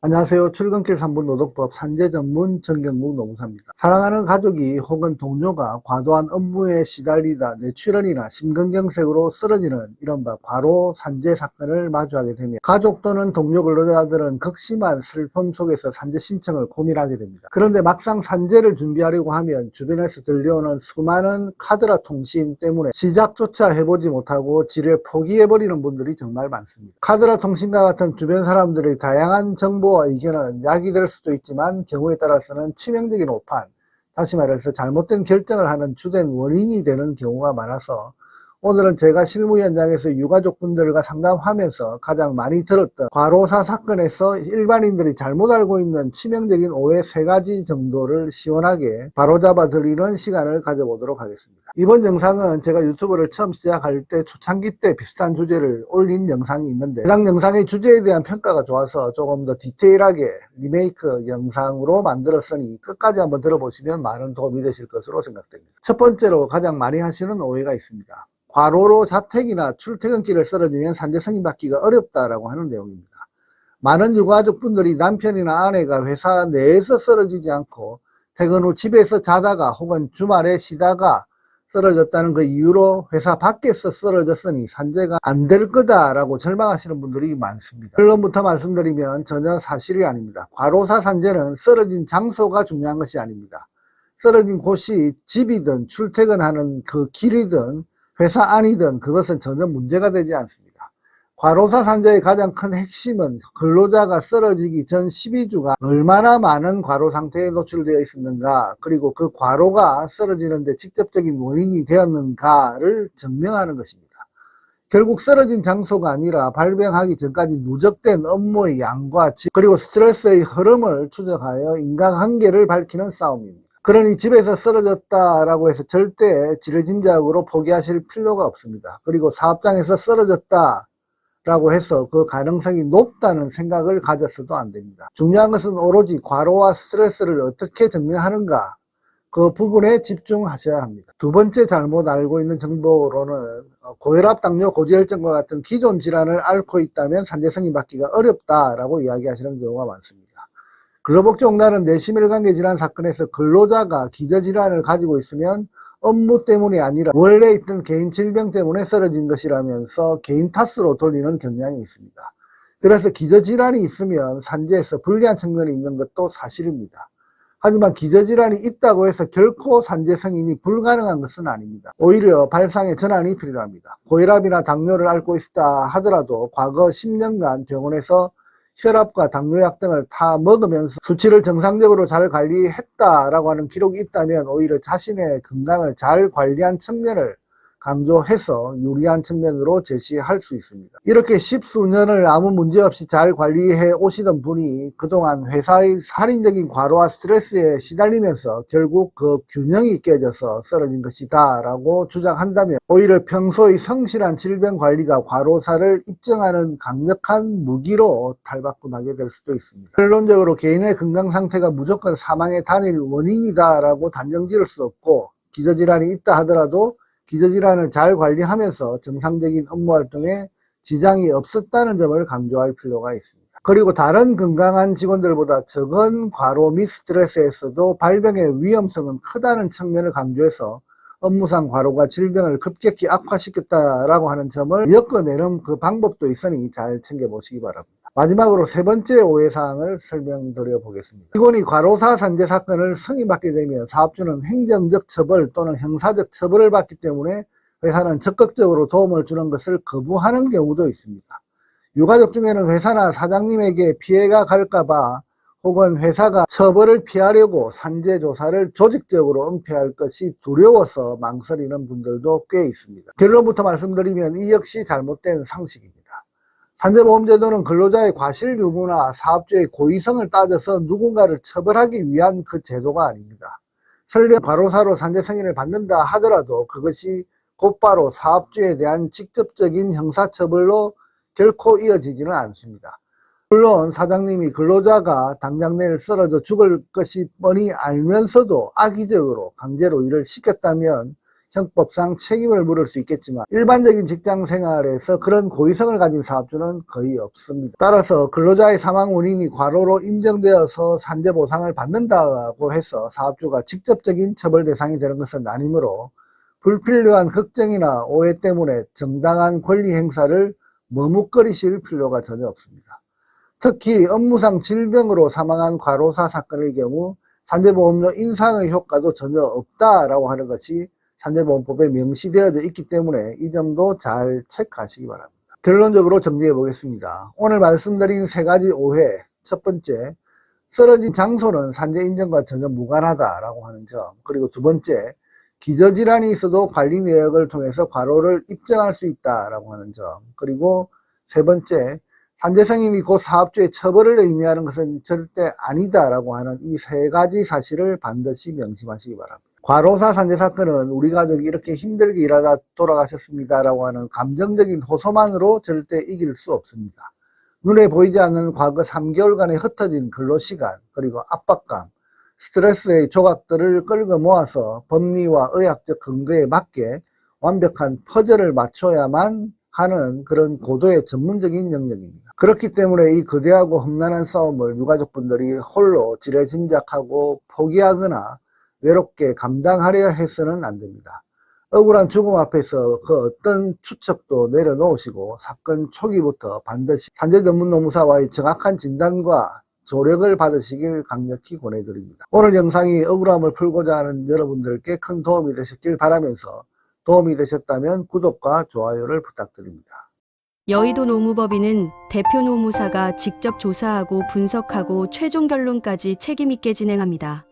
안녕하세요. 출근길 3분 노동법 산재 전문 정경국 노무사입니다. 사랑하는 가족이 혹은 동료가 과도한 업무에 시달리다 뇌출혈이나 심근경색으로 쓰러지는 이른바 과로 산재 사건을 마주하게 되며 가족 또는 동료 근로자들은 극심한 슬픔 속에서 산재 신청을 고민하게 됩니다. 그런데 막상 산재를 준비하려고 하면 주변에서 들려오는 수많은 카드라 통신 때문에 시작조차 해보지 못하고 지뢰 포기해버리는 분들이 정말 많습니다. 카드라 통신과 같은 주변 사람들의 다양한 정보와 의견은 약이 될 수도 있지만 경우에 따라서는 치명적인 오판, 다시 말해서 잘못된 결정을 하는 주된 원인이 되는 경우가 많아서 오늘은 제가 실무 현장에서 유가족분들과 상담하면서 가장 많이 들었던 과로사 사건에서 일반인들이 잘못 알고 있는 치명적인 오해 3가지 정도를 시원하게 바로잡아 드리는 시간을 가져보도록 하겠습니다. 이번 영상은 제가 유튜브를 처음 시작할 때 초창기 때 비슷한 주제를 올린 영상이 있는데 해당 영상의 주제에 대한 평가가 좋아서 조금 더 디테일하게 리메이크 영상으로 만들었으니 끝까지 한번 들어보시면 많은 도움이 되실 것으로 생각됩니다. 첫 번째로 가장 많이 하시는 오해가 있습니다. 과로로 자택이나 출퇴근길에 쓰러지면 산재 승인받기가 어렵다라고 하는 내용입니다. 많은 유가족분들이 남편이나 아내가 회사 내에서 쓰러지지 않고 퇴근 후 집에서 자다가 혹은 주말에 쉬다가 쓰러졌다는 그 이유로 회사 밖에서 쓰러졌으니 산재가 안 될 거다라고 절망하시는 분들이 많습니다. 결론부터 말씀드리면 전혀 사실이 아닙니다. 과로사 산재는 쓰러진 장소가 중요한 것이 아닙니다. 쓰러진 곳이 집이든 출퇴근하는 그 길이든 회사 안이든 그것은 전혀 문제가 되지 않습니다. 과로사 산재의 가장 큰 핵심은 근로자가 쓰러지기 전 12주간 얼마나 많은 과로 상태에 노출되어 있었는가, 그리고 그 과로가 쓰러지는 데 직접적인 원인이 되었는가를 증명하는 것입니다. 결국 쓰러진 장소가 아니라 발병하기 전까지 누적된 업무의 양과 질, 그리고 스트레스의 흐름을 추적하여 인과관계를 밝히는 싸움입니다. 그러니 집에서 쓰러졌다라고 해서 절대 지레짐작으로 포기하실 필요가 없습니다. 그리고 사업장에서 쓰러졌다라고 해서 그 가능성이 높다는 생각을 가졌어도 안 됩니다. 중요한 것은 오로지 과로와 스트레스를 어떻게 증명하는가, 그 부분에 집중하셔야 합니다. 두 번째 잘못 알고 있는 정보로는 고혈압, 당뇨, 고지혈증과 같은 기존 질환을 앓고 있다면 산재 승인받기가 어렵다라고 이야기하시는 경우가 많습니다. 근로복지공단은 뇌심혈관계 질환 사건에서 근로자가 기저질환을 가지고 있으면 업무 때문이 아니라 원래 있던 개인 질병 때문에 쓰러진 것이라면서 개인 탓으로 돌리는 경향이 있습니다. 그래서 기저질환이 있으면 산재에서 불리한 측면이 있는 것도 사실입니다. 하지만 기저질환이 있다고 해서 결코 산재 승인이 불가능한 것은 아닙니다. 오히려 발상의 전환이 필요합니다. 고혈압이나 당뇨를 앓고 있다 하더라도 과거 10년간 병원에서 혈압과 당뇨약 등을 다 먹으면서 수치를 정상적으로 잘 관리했다라고 하는 기록이 있다면 오히려 자신의 건강을 잘 관리한 측면을 강조해서 유리한 측면으로 제시할 수 있습니다. 이렇게 10수년을 아무 문제 없이 잘 관리해 오시던 분이 그동안 회사의 살인적인 과로와 스트레스에 시달리면서 결국 그 균형이 깨져서 쓰러진 것이다 라고 주장한다면 오히려 평소의 성실한 질병관리가 과로사를 입증하는 강력한 무기로 탈바꿈하게 될 수도 있습니다. 결론적으로 개인의 건강 상태가 무조건 사망의 단일 원인이다 라고 단정 지을 수 없고, 기저질환이 있다 하더라도 기저질환을 잘 관리하면서 정상적인 업무활동에 지장이 없었다는 점을 강조할 필요가 있습니다. 그리고 다른 건강한 직원들보다 적은 과로 및 스트레스에서도 발병의 위험성은 크다는 측면을 강조해서 업무상 과로가 질병을 급격히 악화시켰다라고 하는 점을 엮어내는 그 방법도 있으니 잘 챙겨보시기 바랍니다. 마지막으로 3번째 오해사항을 설명드려 보겠습니다. 직원이 과로사 산재 사건을 승인받게 되면 사업주는 행정적 처벌 또는 형사적 처벌을 받기 때문에 회사는 적극적으로 도움을 주는 것을 거부하는 경우도 있습니다. 유가족 중에는 회사나 사장님에게 피해가 갈까봐 혹은 회사가 처벌을 피하려고 산재 조사를 조직적으로 은폐할 것이 두려워서 망설이는 분들도 꽤 있습니다. 결론부터 말씀드리면 이 역시 잘못된 상식입니다. 산재보험제도는 근로자의 과실 유무나 사업주의 고의성을 따져서 누군가를 처벌하기 위한 그 제도가 아닙니다. 설령 과로사로 산재 승인을 받는다 하더라도 그것이 곧바로 사업주에 대한 직접적인 형사처벌로 결코 이어지지는 않습니다. 물론 사장님이 근로자가 당장 내일 쓰러져 죽을 것이 뻔히 알면서도 악의적으로 강제로 일을 시켰다면 형법상 책임을 물을 수 있겠지만 일반적인 직장 생활에서 그런 고의성을 가진 사업주는 거의 없습니다. 따라서 근로자의 사망 원인이 과로로 인정되어서 산재 보상을 받는다고 해서 사업주가 직접적인 처벌 대상이 되는 것은 아니므로 불필요한 걱정이나 오해 때문에 정당한 권리 행사를 머뭇거리실 필요가 전혀 없습니다. 특히 업무상 질병으로 사망한 과로사 사건의 경우 산재보험료 인상의 효과도 전혀 없다라고 하는 것이 산재보험법에 명시되어져 있기 때문에 이 점도 잘 체크하시기 바랍니다. 결론적으로 정리해 보겠습니다. 오늘 말씀드린 세 가지 오해. 첫 번째, 쓰러진 장소는 산재 인정과 전혀 무관하다라고 하는 점. 그리고 두 번째, 기저질환이 있어도 관리 내역을 통해서 과로를 입증할 수 있다라고 하는 점. 그리고 세 번째, 산재 성인이 곧 사업주의 처벌을 의미하는 것은 절대 아니다라고 하는 이 세 가지 사실을 반드시 명심하시기 바랍니다. 과로사 산재 사건은 우리 가족이 이렇게 힘들게 일하다 돌아가셨습니다라고 하는 감정적인 호소만으로 절대 이길 수 없습니다. 눈에 보이지 않는 과거 3개월간의 흩어진 근로시간, 그리고 압박감, 스트레스의 조각들을 끌고 모아서 법리와 의학적 근거에 맞게 완벽한 퍼즐을 맞춰야만 하는 그런 고도의 전문적인 영역입니다. 그렇기 때문에 이 거대하고 험난한 싸움을 유가족분들이 홀로 지레짐작하고 포기하거나 외롭게 감당하려 해서는 안 됩니다. 억울한 죽음 앞에서 그 어떤 추측도 내려놓으시고 사건 초기부터 반드시 산재전문노무사와의 정확한 진단과 조력을 받으시길 강력히 권해드립니다. 오늘 영상이 억울함을 풀고자 하는 여러분들께 큰 도움이 되셨길 바라면서 도움이 되셨다면 구독과 좋아요를 부탁드립니다. 여의도 노무법인은 대표 노무사가 직접 조사하고 분석하고 최종 결론까지 책임 있게 진행합니다.